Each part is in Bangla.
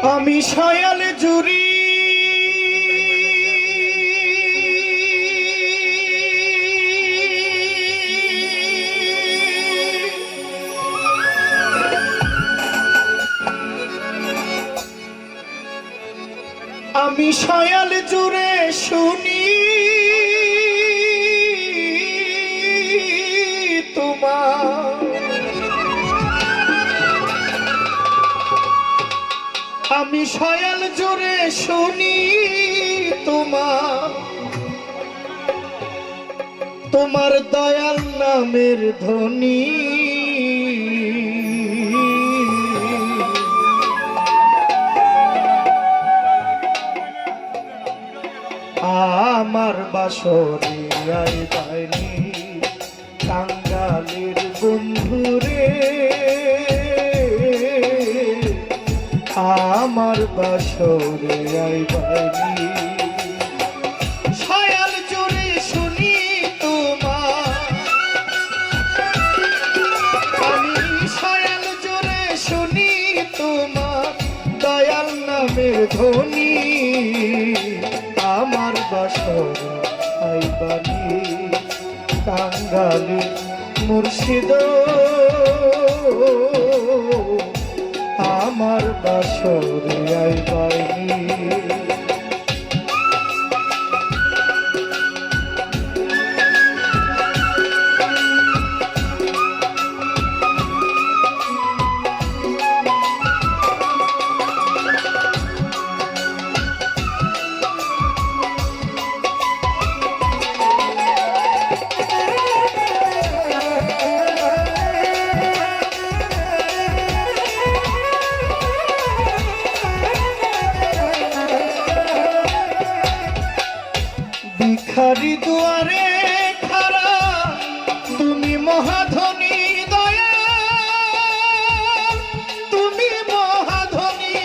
আমি সয়াল জুড়ি আমি সয়াল জুড়ে শুনি তোমার আমি সয়াল জুড়ে শুনি তোমার দয়াল নামের ধ্বনি আমার বাসরে আইবানি টাঙ্গালের বন্ধুরে আমার বাসরে আইবানি সয়াল জুড়ে শুনি তোমার আমি সয়াল জুড়ে শুনি তোমার দয়াল নামের ধ্বনি আমার বাসরে আইবানি টাঙ্গালে মুর্শিদ আমার বাসরে আইবানি ভিখারি দুয়ারে খাড়া তুমি মহাধনী দয়াল তুমি মহাধনী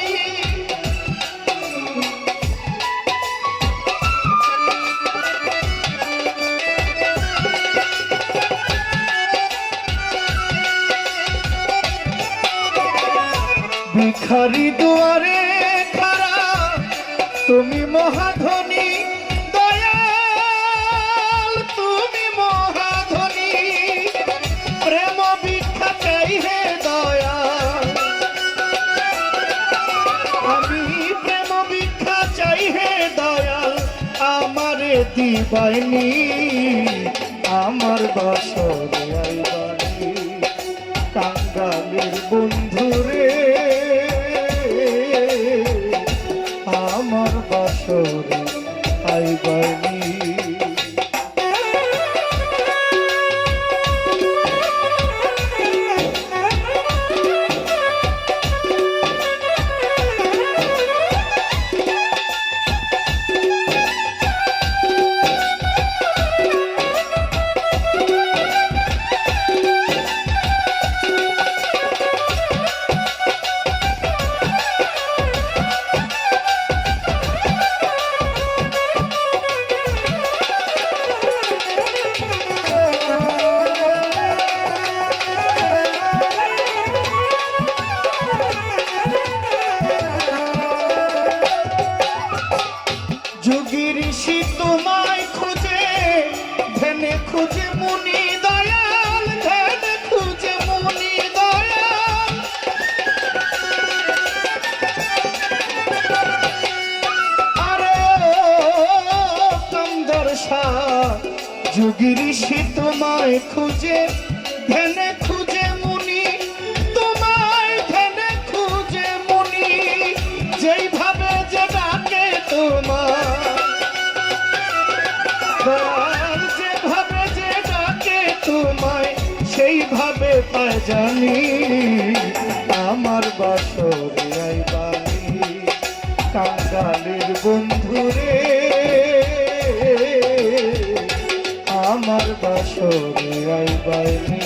ভিখারি দুয়ারে খাড়া তুমি মহাধনী দিবাইনি আমার বাসরে আইবানি টাঙ্গালের বন্ধুরে আমার বাসরে আইবানি ঋষি তোমায় খুঁজে ধেনে খুঁজে মুনি দয়াল ধেনে খুঁজে মুনি দয়াল আরে কমদর শাহ যোগী ঋষি তোমায় খুঁজে ধেনে খুঁজে মুনি তোমায় ধেনে খুঁজে মুনি যেইভাবে যে ডাকে তোমার যেভাবে যে ডাকে তোমায় সেইভাবে পায় জানি আমার বাসরে আইবানি টাঙ্গালের বন্ধুরে আমার বাসরে আইবানি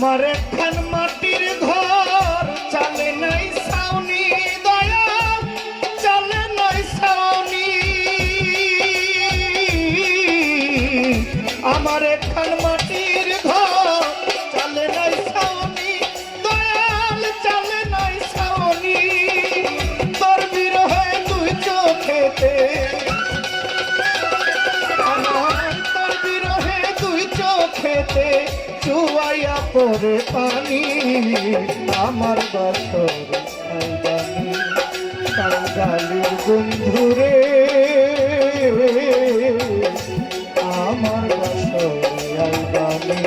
আমার একখান মাটির ঘর চালে নাই ছাউনি দয়া চালে নাই ছাউনি আমার একখান মাটির ঘর চালে নাই ছাউনি দয়াল চালে নাই ছাউনি তোর বিরহে দুই চোখেতে আমার তোর বিরহে দুই চোখেতে চুয়াইয়া পরে পানি আমার বাসর আইবানি কাঙ্গালির বন্ধুরে আমার বাসর আইবানি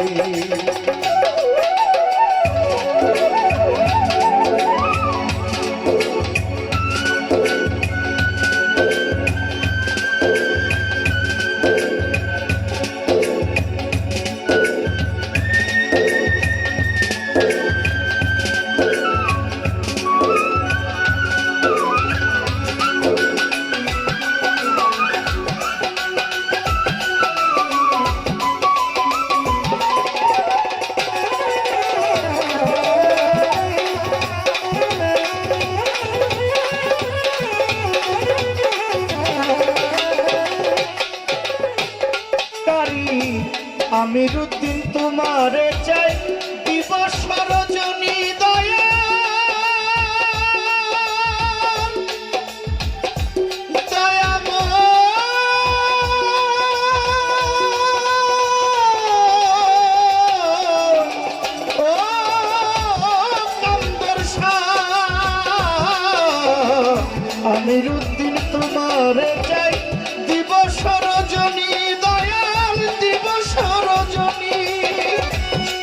আমিরুদ্দিন তোমারে চাই দিবস সরজনী দয়া দয়াম ও কান্দর আমিরুদ্দিন তোমারে চাই দিবস সরজনী দয়াল দিবস রজনী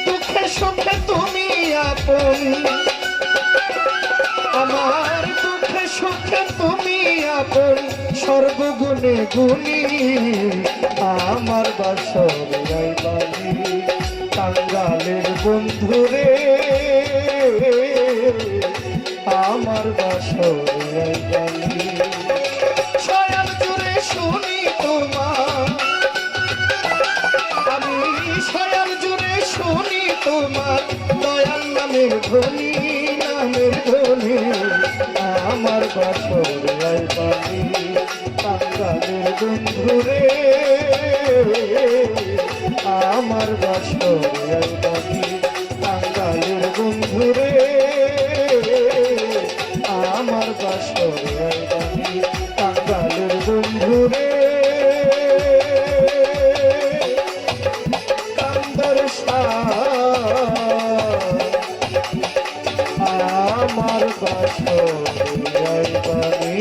দুঃখে সুখে তুমি আপন আমার দুঃখে সুখে তুমি আপন সর্বগুণে গুণী আমার বাসর আইবানি কাঙ্গালের বন্ধুরে আমার বাসর আইবানি ছয়াল জুড়ে শুনি তোমার ছয়াল জুড়ে শুনি তোমার দয়াল নামের ধ্বনি আমার বাসর আইবানি কাঙ্গালের বন্ধুরে আমার বাসর আইবানি কাঙ্গালের বন্ধুরে আমার বাসর আইবানি কাঙ্গালের বন্ধুরে আমার বাসর আইবানি